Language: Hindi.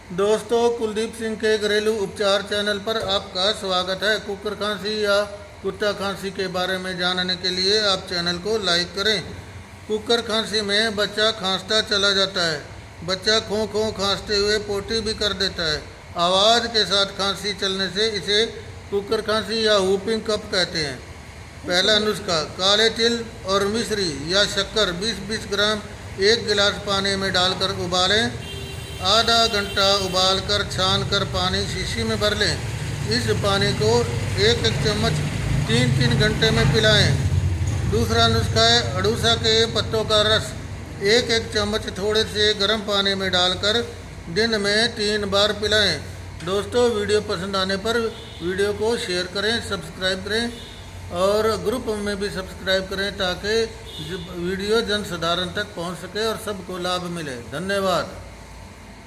दोस्तों, कुलदीप सिंह के घरेलू उपचार चैनल पर आपका स्वागत है। कुकर खांसी या कुत्ता खांसी के बारे में जानने के लिए आप चैनल को लाइक करें। कुकर खांसी में बच्चा खांसता चला जाता है। बच्चा खो खो खांसते हुए पोटी भी कर देता है। आवाज़ के साथ खांसी चलने से इसे कुकर खांसी या वूपिंग कफ कहते हैं। पहला नुस्खा, काले तिल और मिश्री या शक्कर 20-20 ग्राम 1 गिलास पानी में डालकर उबालें। आधा घंटा उबालकर छान कर पानी शीशी में भर लें। इस पानी को एक चम्मच 3-3 घंटे में पिलाएं। दूसरा नुस्खा है अड़ूसा के पत्तों का रस 1-1 चम्मच थोड़े से गर्म पानी में डालकर दिन में 3 बार पिलाएं। दोस्तों, वीडियो पसंद आने पर वीडियो को शेयर करें, सब्सक्राइब करें और ग्रुप में भी सब्सक्राइब करें ताकि वीडियो जन साधारण तक पहुंच सके और सबको लाभ मिले। धन्यवाद।